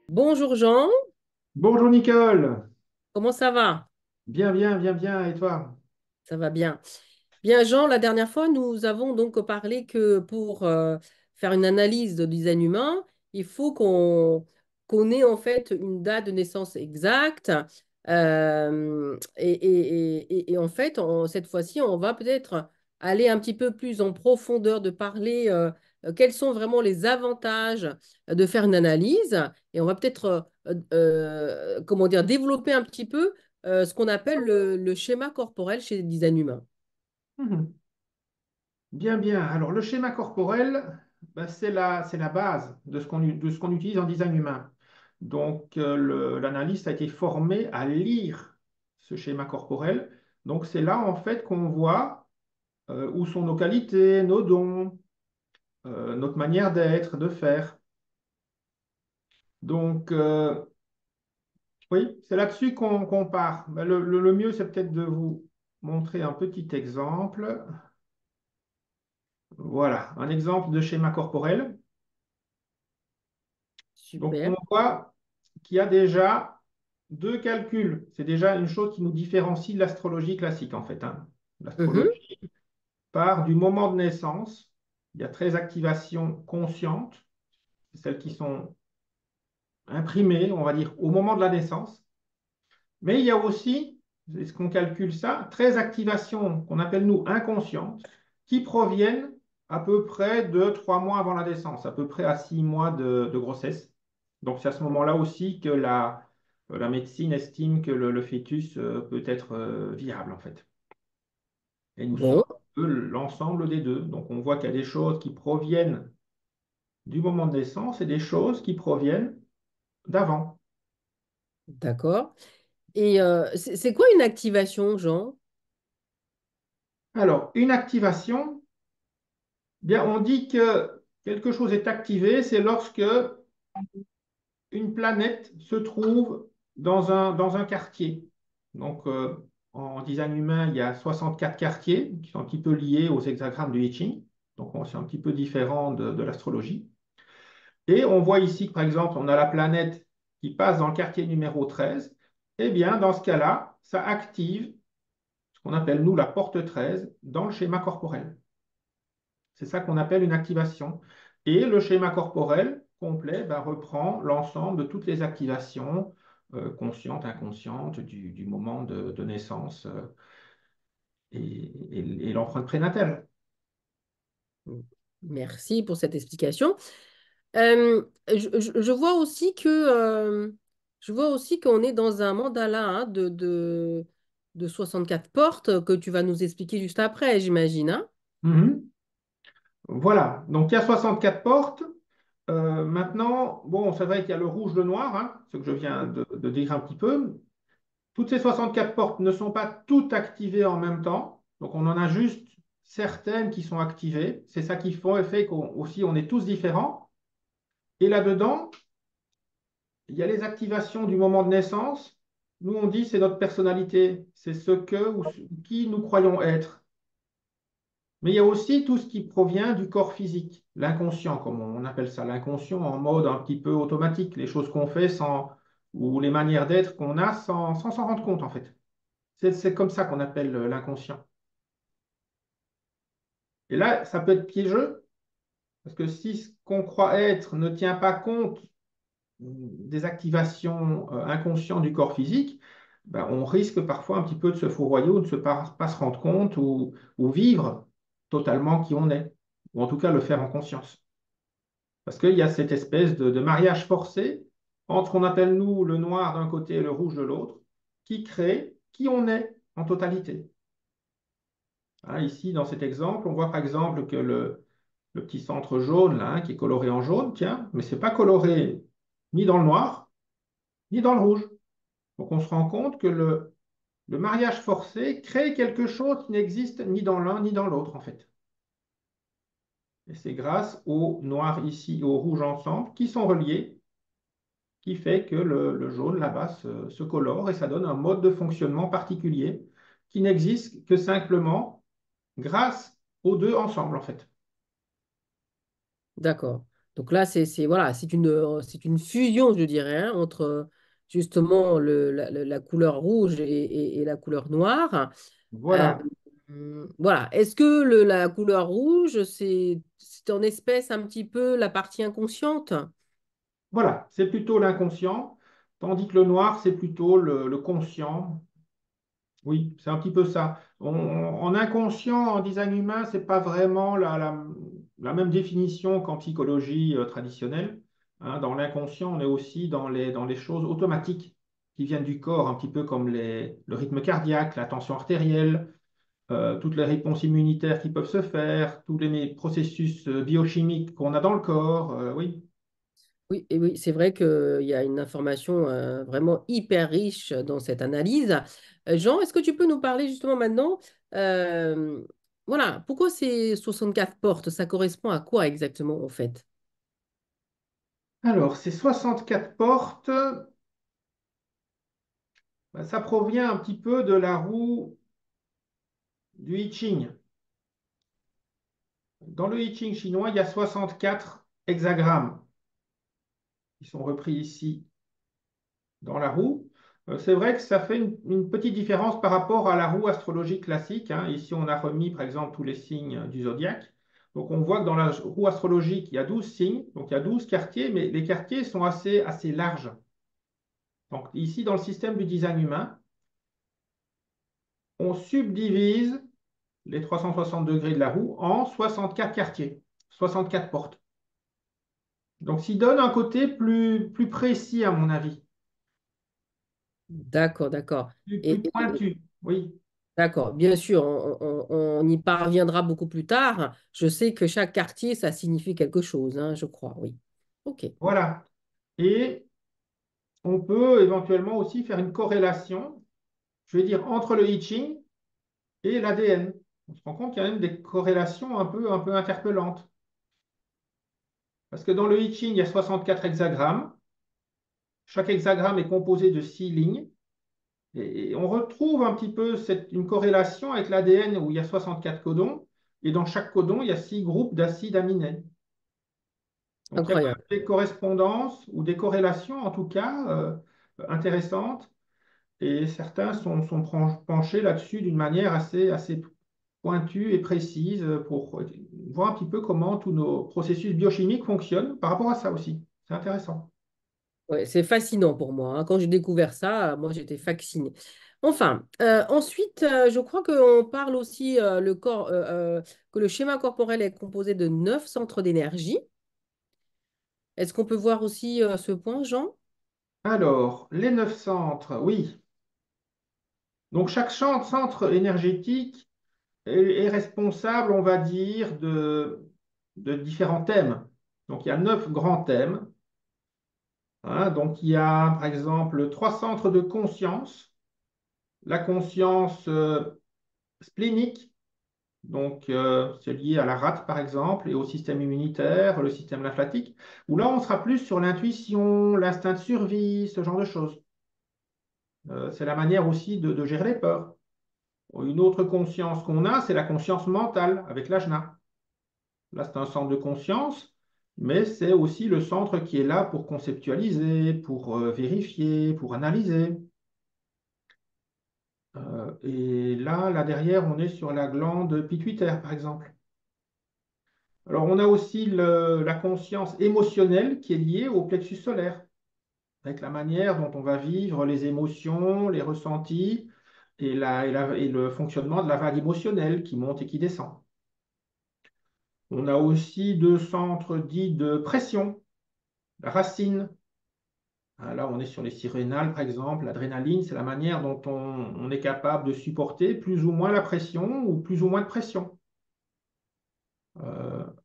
Bonjour Jean, Bonjour Nicole, comment ça va? bien, bien, bien, bien, et toi? Ça va bien. Bien Jean, la dernière fois, nous avons donc parlé que pour faire une analyse de design humain, il faut qu'on ait en fait une date de naissance exacte. Et en fait, cette fois-ci, on va peut-être aller un petit peu plus en profondeur de parler quels sont vraiment les avantages de faire une analyse. Et on va peut-être, comment dire, développer un petit peu ce qu'on appelle le schéma corporel chez les design humains. Mhm. Bien, bien. Alors, le schéma corporel, ben, c'est la base de ce qu'on utilise en design humain. Donc, l'analyste a été formé à lire ce schéma corporel. Donc, c'est là, en fait, qu'on voit où sont nos qualités, nos dons, notre manière d'être, de faire. Donc, oui, c'est là-dessus qu'on part. Ben, le mieux, c'est peut-être de vous montrer un petit exemple. Voilà, un exemple de schéma corporel. Donc, on Super. voit qu'il y a déjà deux calculs. C'est déjà une chose qui nous différencie de l'astrologie classique, en fait, hein. Mhm. L'astrologie part du moment de naissance. Il y a 13 activations conscientes, celles qui sont imprimées, on va dire, au moment de la naissance. Mais il y a aussi, est-ce qu'on calcule ça, 13 activations qu'on appelle nous inconscientes, qui proviennent à peu près de 3 mois avant la naissance, à peu près à 6 mois de grossesse. Donc c'est à ce moment-là aussi que la médecine estime que le fœtus peut être viable en fait. Et nous sommes Bon, l'ensemble des deux. Donc on voit qu'il y a des choses qui proviennent du moment de naissance et des choses qui proviennent d'avant. d'accord. Et c'est quoi une activation, Jean? Alors, une activation, bien, on dit que quelque chose est activé, c'est lorsque une planète se trouve dans un quartier. Donc, en design humain, il y a 64 quartiers qui sont un petit peu liés aux hexagrammes du I Ching. Donc, c'est un petit peu différent de l'astrologie. Et on voit ici que, par exemple, on a la planète qui passe dans le quartier numéro 13. Eh bien, dans ce cas-là, ça active ce qu'on appelle, nous, la porte 13 dans le schéma corporel. C'est ça qu'on appelle une activation. Et le schéma corporel complet ben, reprend l'ensemble de toutes les activations conscientes, inconscientes du moment de naissance et l'empreinte prénatale. Merci pour cette explication. Je vois aussi que je vois aussi qu'on est dans un mandala hein, de 64 portes que tu vas nous expliquer juste après, j'imagine, hein. Mhm. Voilà, donc il y a 64 portes. Maintenant, bon, c'est vrai qu'il y a le rouge, le noir, hein, ce que je viens de dire un petit peu. Toutes ces 64 portes ne sont pas toutes activées en même temps. Donc, on en a juste certaines qui sont activées. C'est ça qui fait qu'on aussi on est tous différents. Et là-dedans, il y a les activations du moment de naissance. Nous, on dit c'est notre personnalité, c'est ce que ou qui nous croyons être. Mais il y a aussi tout ce qui provient du corps physique, l'inconscient, comme on appelle ça, l'inconscient en mode un petit peu automatique, les choses qu'on fait sans, ou les manières d'être qu'on a sans s'en rendre compte, en fait. C'est comme ça qu'on appelle l'inconscient. Et là, ça peut être piégeux, parce que si ce qu'on croit être ne tient pas compte des activations inconscientes du corps physique, ben, on risque parfois un petit peu de se fourvoyer ou de ne pas se rendre compte ou vivre totalement qui on est, ou en tout cas le faire en conscience. Parce qu'il y a cette espèce de mariage forcé entre ce qu'on appelle nous le noir d'un côté et le rouge de l'autre, qui crée qui on est en totalité. Hein, ici, dans cet exemple, on voit par exemple que le petit centre jaune, là, hein, qui est coloré en jaune, tiens, mais ce n'est pas coloré ni dans le noir, ni dans le rouge. Donc on se rend compte que le mariage forcé crée quelque chose qui n'existe ni dans l'un ni dans l'autre, en fait. Et c'est grâce au noir ici et au rouge ensemble, qui sont reliés, qui fait que le jaune là-bas se colore et ça donne un mode de fonctionnement particulier qui n'existe que simplement grâce aux deux ensemble, en fait. D'accord. Donc là, voilà, c'est une fusion, je dirais, hein, entre justement la couleur rouge et la couleur noire. Euh, Voilà. voilà. Est-ce que la couleur rouge, c'est en espèce un petit peu la partie inconsciente? Voilà, c'est plutôt l'inconscient, tandis que le noir, c'est plutôt le conscient. Oui, c'est un petit peu ça. En inconscient, en design humain, c'est pas vraiment la même définition qu'en psychologie traditionnelle. Hein, dans l'inconscient, on est aussi dans les choses automatiques qui viennent du corps, un petit peu comme le rythme cardiaque, la tension artérielle, toutes les réponses immunitaires qui peuvent se faire, tous les processus biochimiques qu'on a dans le corps. Oui. Oui, et oui, c'est vrai qu'il y a une information vraiment hyper riche dans cette analyse. Jean, est-ce que tu peux nous parler justement maintenant, euh, voilà, pourquoi ces 64 portes? Ça correspond à quoi exactement en fait? Alors, ces 64 portes, ben, ça provient un petit peu de la roue du I Ching. Dans le I Ching chinois, il y a 64 hexagrammes qui sont repris ici dans la roue. C'est vrai que ça fait une petite différence par rapport à la roue astrologique classique, hein. Ici, on a remis, par exemple, tous les signes du zodiaque. Donc, on voit que dans la roue astrologique, il y a 12 signes, donc il y a 12 quartiers, mais les quartiers sont assez larges. Donc, ici, dans le système du design humain, on subdivise les 360 degrés de la roue en 64 quartiers, 64 portes. Donc, ça donne un côté plus précis, à mon avis, D'accord, d'accord. plus Et pointu. Oui, d'accord, bien sûr, on y parviendra beaucoup plus tard. Je sais que chaque quartier, ça signifie quelque chose, hein, je crois, oui. Ok. voilà. Et on peut éventuellement aussi faire une corrélation, je vais dire, entre le I Ching et l'ADN. On se rend compte qu'il y a même des corrélations un peu interpellantes. Parce que dans le I Ching, il y a 64 hexagrammes. Chaque hexagramme est composé de 6 lignes. Et on retrouve un petit peu une corrélation avec l'ADN où il y a 64 codons. Et dans chaque codon, il y a 6 groupes d'acides aminés. Donc, il y a Incroyable. des correspondances ou des corrélations, en tout cas, intéressantes. Et certains sont penchés là-dessus d'une manière assez pointue et précise pour voir un petit peu comment tous nos processus biochimiques fonctionnent par rapport à ça aussi. C'est intéressant. Ouais, c'est fascinant pour moi, hein. Quand j'ai découvert ça, moi, j'étais fascinée. Enfin, ensuite, je crois qu'on parle aussi que le schéma corporel est composé de 9 centres d'énergie. Est-ce qu'on peut voir aussi ce point, Jean? Alors, les 9 centres, oui. Donc, chaque centre énergétique est responsable, on va dire, de différents thèmes. Donc, il y a 9 grands thèmes, hein. Donc, il y a, par exemple, 3 centres de conscience. La conscience splénique, donc c'est lié à la rate, par exemple, et au système immunitaire, le système lymphatique, où là, on sera plus sur l'intuition, l'instinct de survie, ce genre de choses. C'est la manière aussi de gérer les peurs. Une autre conscience qu'on a, c'est la conscience mentale avec l'ajna. Là, c'est un centre de conscience, mais c'est aussi le centre qui est là pour conceptualiser, pour vérifier, pour analyser. Et là derrière, on est sur la glande pituitaire, par exemple. Alors, on a aussi la conscience émotionnelle qui est liée au plexus solaire, avec la manière dont on va vivre les émotions, les ressentis et le fonctionnement de la vague émotionnelle qui monte et qui descend. On a aussi 2 centres dits de pression, la racine. Là, on est sur les surrénales, par exemple. L'adrénaline, c'est la manière dont on est capable de supporter plus ou moins la pression ou plus ou moins de pression.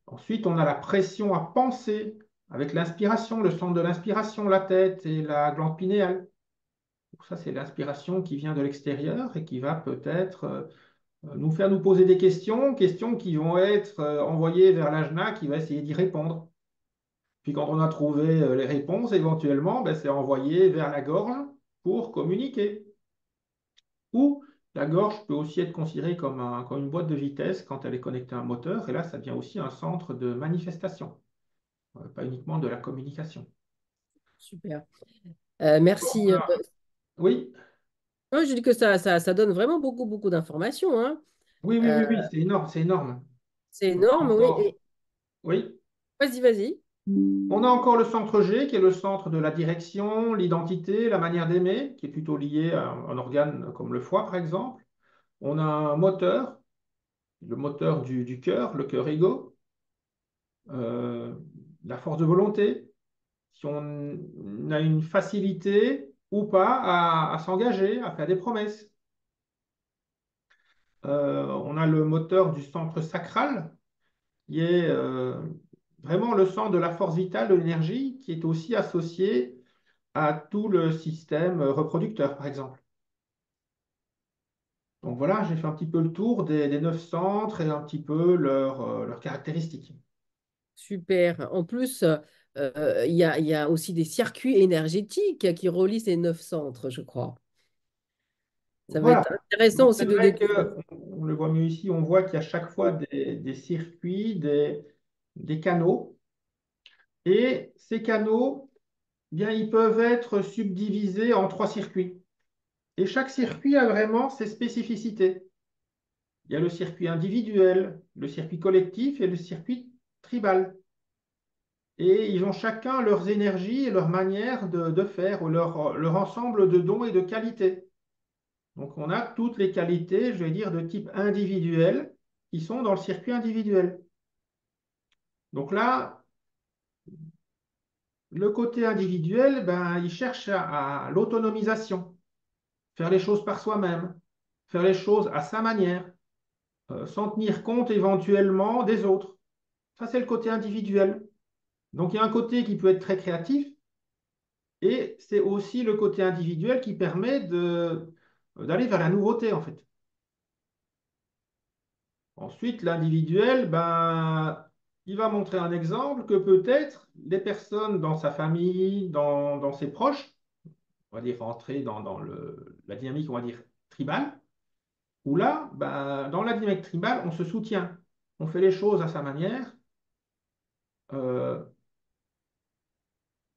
Ensuite, on a la pression à penser avec l'inspiration, le centre de l'inspiration, la tête et la glande pinéale. Donc ça, c'est l'inspiration qui vient de l'extérieur et qui va peut-être nous faire nous poser des questions, questions qui vont être envoyées vers l'ajna qui va essayer d'y répondre. Puis quand on a trouvé les réponses, éventuellement, ben, c'est envoyé vers la gorge pour communiquer. Ou La gorge peut aussi être considérée comme une boîte de vitesse quand elle est connectée à un moteur, et là, ça devient aussi un centre de manifestation, pas uniquement de la communication. Super. Bon, Merci. oui, Ouais, je dis que ça donne vraiment beaucoup, beaucoup d'informations, hein. oui, oui, Euh, oui, oui, c'est énorme, c'est énorme. c'est On a énorme, oui. encore, oui, Vas-y, vas-y. on a encore le centre G, qui est le centre de la direction, l'identité, la manière d'aimer, qui est plutôt lié à un organe comme le foie, par exemple. On a un moteur, le moteur du cœur, le cœur ego, euh, la force de volonté, si on a une facilité ou pas à s'engager, à faire des promesses. On a le moteur du centre sacral, qui est vraiment le centre de la force vitale, de l'énergie, qui est aussi associé à tout le système reproducteur, par exemple. Donc voilà, j'ai fait un petit peu le tour des 9 centres et un petit peu leurs caractéristiques. Super. En plus, il y a aussi des circuits énergétiques qui relient ces 9 centres, je crois. Ça va être Voilà. intéressant Donc aussi c'est de vrai découvrir. qu'on le voit mieux ici, on voit qu'il y a chaque fois des circuits, des canaux. Et ces canaux, eh bien, ils peuvent être subdivisés en 3 circuits. Et chaque circuit a vraiment ses spécificités. Il y a le circuit individuel, le circuit collectif et le circuit tribal. Et ils ont chacun leurs énergies et leur manière de faire, ou leur ensemble de dons et de qualités. Donc on a toutes les qualités, je vais dire, de type individuel qui sont dans le circuit individuel. Donc là, le côté individuel, ben, il cherche à l'autonomisation, faire les choses par soi-même, faire les choses à sa manière, sans tenir compte éventuellement des autres. Ça, c'est le côté individuel. Donc il y a un côté qui peut être très créatif, et c'est aussi le côté individuel qui permet d'aller vers la nouveauté, en fait. Ensuite, l'individuel, ben, il va montrer un exemple que peut-être les personnes dans sa famille, dans ses proches, on va dire rentrer dans la dynamique, on va dire tribale, où là, ben, dans la dynamique tribale, on se soutient, on fait les choses à sa manière, euh,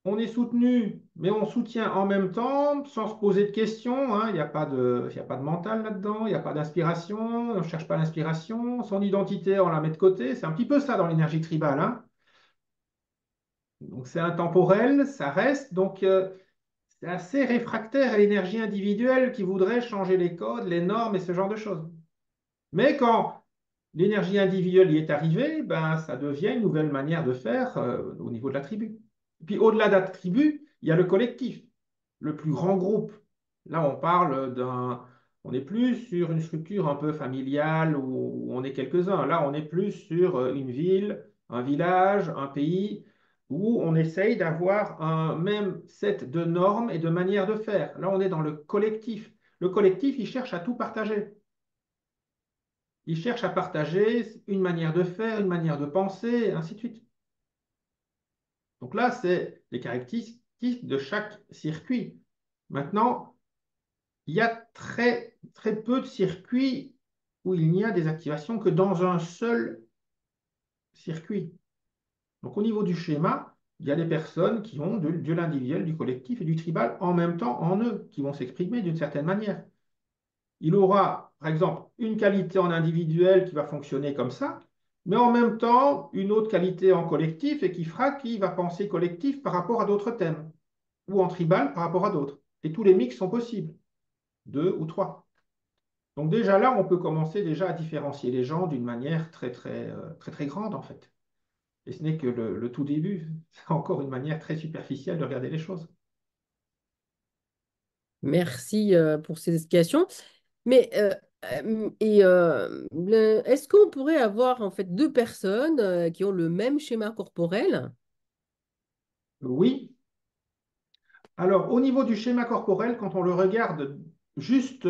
on est soutenu, mais on soutient en même temps sans se poser de questions, hein. Il y a pas de mental là-dedans, il n'y a pas d'inspiration, on ne cherche pas l'inspiration, son identité, on la met de côté. C'est un petit peu ça dans l'énergie tribale, hein. Donc c'est intemporel, ça reste, donc c'est assez réfractaire à l'énergie individuelle qui voudrait changer les codes, les normes et ce genre de choses. Mais quand l'énergie individuelle y est arrivée, ben, ça devient une nouvelle manière de faire au niveau de la tribu. Puis au-delà de la tribu, il y a le collectif, le plus grand groupe. Là, on parle on n'est plus sur une structure un peu familiale où on est quelques-uns. Là, on est plus sur une ville, un village, un pays, où on essaye d'avoir un même set de normes et de manières de faire. Là, on est dans le collectif. Le collectif, il cherche à tout partager. Il cherche à partager une manière de faire, une manière de penser, et ainsi de suite. Donc là, c'est les caractéristiques de chaque circuit. Maintenant, il y a très, très peu de circuits où il n'y a des activations que dans un seul circuit. Donc au niveau du schéma, il y a des personnes qui ont de l'individuel, du collectif et du tribal en même temps en eux, qui vont s'exprimer d'une certaine manière. Il aura, par exemple, une qualité en individuel qui va fonctionner comme ça, mais en même temps une autre qualité en collectif et qui fera qu'il va penser collectif par rapport à d'autres thèmes, ou en tribal par rapport à d'autres. Et tous les mix sont possibles, 2 ou 3. Donc déjà là, on peut commencer déjà à différencier les gens d'une manière très très très très grande en fait. Et ce n'est que le tout début. C'est encore une manière très superficielle de regarder les choses. Merci pour ces explications. Mais est-ce qu'on pourrait avoir en fait 2 personnes qui ont le même schéma corporel? Oui. Alors au niveau du schéma corporel, quand on le regarde juste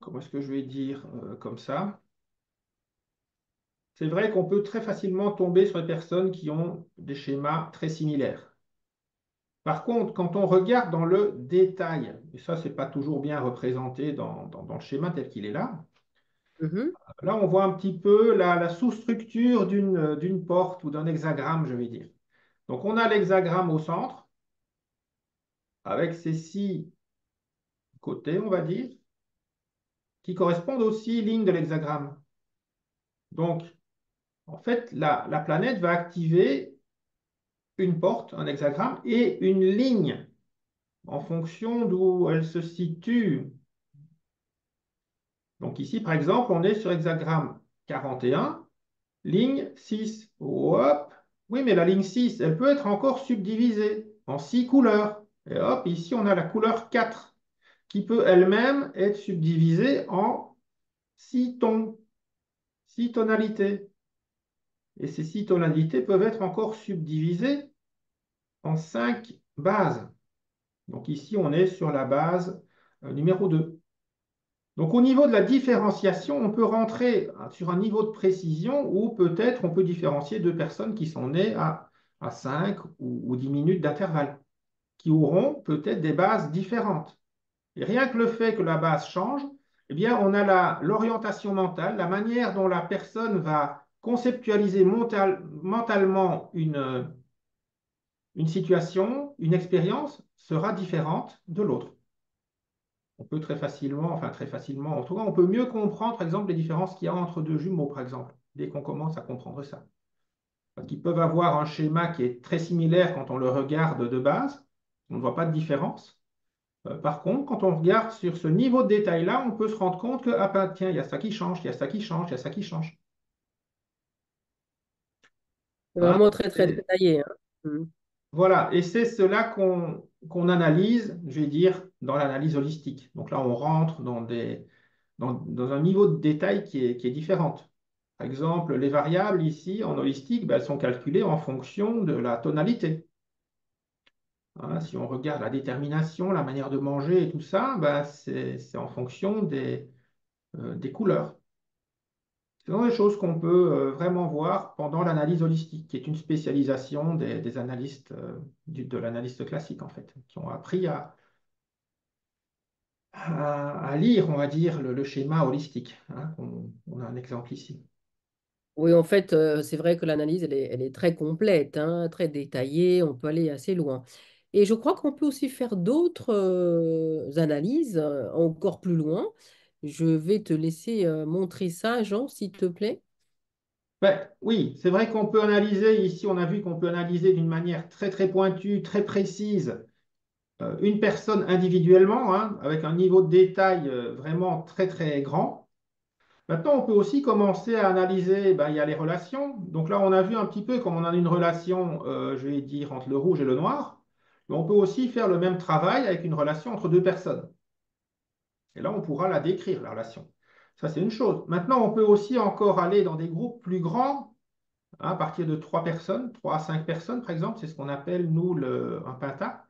comment est-ce que je vais dire comme ça? C'est vrai qu'on peut très facilement tomber sur des personnes qui ont des schémas très similaires. Par contre, quand on regarde dans le détail, et ça, c'est pas toujours bien représenté dans le schéma tel qu'il est là, Mhm, là, on voit un petit peu la sous-structure d'une porte ou d'un hexagramme, je vais dire. Donc, on a l'hexagramme au centre, avec ses 6 côtés, on va dire, qui correspondent aux 6 lignes de l'hexagramme. Donc, en fait, la planète va activer une porte, un hexagramme, et une ligne en fonction d'où elle se situe. Donc ici, par exemple, on est sur hexagramme 41, ligne 6. Hop. Oui, mais la ligne 6, elle peut être encore subdivisée en 6 couleurs. Et hop, ici, on a la couleur 4, qui peut elle-même être subdivisée en 6 tons, 6 tonalités. Et ces 6 tonalités peuvent être encore subdivisées en 5 bases. Donc ici, on est sur la base numéro 2. Donc au niveau de la différenciation, on peut rentrer sur un niveau de précision où peut-être on peut différencier 2 personnes qui sont nées à 5 ou 10 minutes d'intervalle, qui auront peut-être des bases différentes. Et rien que le fait que la base change, eh bien, on a l'orientation mentale, la manière dont la personne va conceptualiser mentalement une situation, une expérience sera différente de l'autre. On peut très facilement, en tout cas, on peut mieux comprendre, par exemple, les différences qu'il y a entre 2 jumeaux, par exemple, dès qu'on commence à comprendre ça. Parce qu'ils peuvent avoir un schéma qui est très similaire quand on le regarde de base, on ne voit pas de différence. Par contre, quand on regarde sur ce niveau de détail-là, on peut se rendre compte que, ah ben, tiens, il y a ça qui change, il y a ça qui change, il y a ça qui change. c'est Hein. vraiment très, très Et détaillé, hein. Mhm. voilà, et c'est cela qu'on analyse, je vais dire, dans l'analyse holistique. Donc là, on rentre dans un niveau de détail qui est différent. Par exemple, les variables ici, en holistique, ben, elles sont calculées en fonction de la tonalité. Hein, si on regarde la détermination, la manière de manger et tout ça, ben, c'est en fonction des couleurs. Ce sont des choses qu'on peut vraiment voir pendant l'analyse holistique, qui est une spécialisation des analystes, de l'analyste classique, en fait, qui ont appris à lire, on va dire, le schéma holistique. Hein. On a un exemple ici. Oui, en fait, c'est vrai que l'analyse, elle est très complète, hein, très détaillée, on peut aller assez loin. Et je crois qu'on peut aussi faire d'autres analyses encore plus loin. Je vais te laisser montrer ça, Jean, s'il te plaît. Ben, oui, c'est vrai qu'on peut analyser, ici on a vu qu'on peut analyser d'une manière très très pointue, très précise, une personne individuellement, hein, avec un niveau de détail vraiment très très grand. Maintenant, on peut aussi commencer à analyser, ben, il y a les relations. Donc là, on a vu un petit peu comme on a une relation, je vais dire, entre le rouge et le noir. Mais on peut aussi faire le même travail avec une relation entre 2 personnes. Et là, on pourra la décrire, la relation. Ça, c'est une chose. Maintenant, on peut aussi encore aller dans des groupes plus grands, hein, à partir de 3 personnes, 3 à 5 personnes, par exemple. C'est ce qu'on appelle, nous, un penta.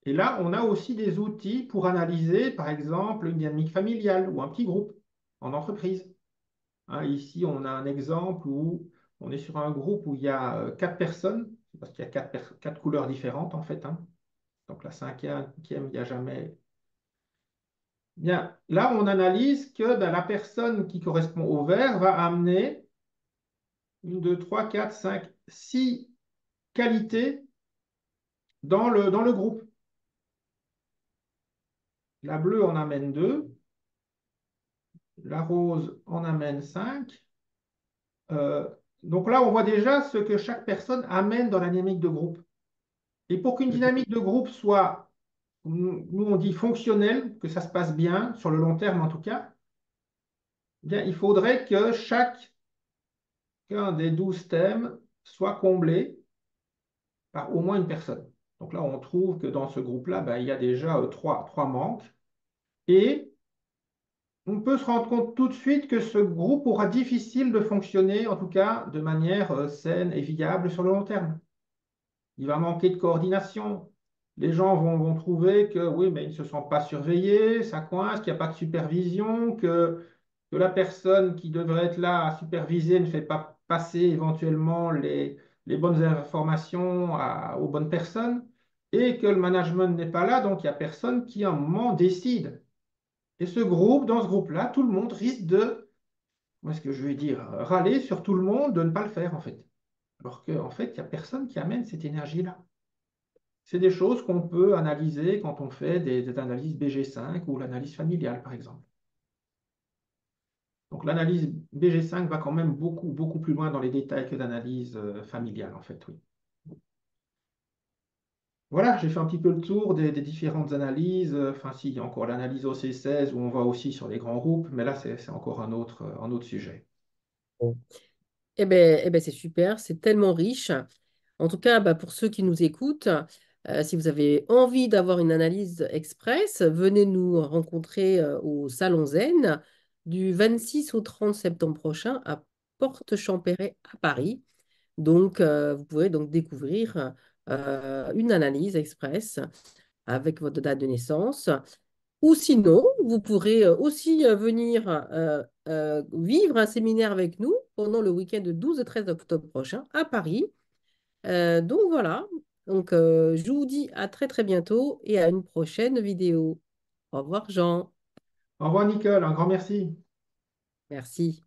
Et là, on a aussi des outils pour analyser, par exemple, une dynamique familiale ou un petit groupe en entreprise. Hein, ici, on a un exemple où on est sur un groupe où il y a 4 personnes, parce qu'il y a 4 couleurs différentes, en fait. Hein. Donc la cinquième, il n'y a jamais. Bien, là, on analyse que ben, la personne qui correspond au vert va amener une, deux, trois, quatre, cinq, 6 qualités dans le groupe. La bleue en amène 2, la rose en amène 5. Euh, donc là, on voit déjà ce que chaque personne amène dans la dynamique de groupe. Et pour qu'une dynamique de groupe soit, nous on dit fonctionnelle, que ça se passe bien, sur le long terme en tout cas, eh bien, il faudrait que chacun des 12 thèmes soit comblé par au moins une personne. Donc là, on trouve que dans ce groupe-là, ben, il y a déjà trois manques. Et on peut se rendre compte tout de suite que ce groupe aura difficile de fonctionner, en tout cas de manière saine et viable sur le long terme. Il va manquer de coordination. Les gens vont trouver que oui, mais ils ne se sentent pas surveillés, ça coince, qu'il n'y a pas de supervision, que la personne qui devrait être là à superviser ne fait pas passer éventuellement les bonnes informations aux bonnes personnes. et que le management n'est pas là, donc il n'y a personne qui, à un moment, décide. Et dans ce groupe-là, tout le monde risque de, moi, ce que je vais dire, râler sur tout le monde de ne pas le faire, en fait. Alors qu'en fait, il n'y a personne qui amène cette énergie-là. C'est des choses qu'on peut analyser quand on fait des analyses BG5 ou l'analyse familiale, par exemple. Donc l'analyse BG5 va quand même beaucoup, beaucoup plus loin dans les détails que l'analyse familiale, en fait, oui. Voilà, j'ai fait un petit peu le tour des différentes analyses. Enfin, si, il y a encore l'analyse OC16 où on va aussi sur les grands groupes, mais là, c'est encore un autre sujet. Bon. Eh ben, c'est super, c'est tellement riche. En tout cas, bah, pour ceux qui nous écoutent, si vous avez envie d'avoir une analyse express, venez nous rencontrer au Salon Zen du 26 au 30 septembre prochain à Porte Champéret à Paris. Donc, vous pourrez donc découvrir une analyse express avec votre date de naissance. Ou sinon, vous pourrez aussi venir vivre un séminaire avec nous pendant le week-end de 12 et 13 octobre prochain à Paris. Donc voilà, donc, je vous dis à très très bientôt et à une prochaine vidéo. Au revoir Jean, Au revoir, Nicole, un grand merci. merci.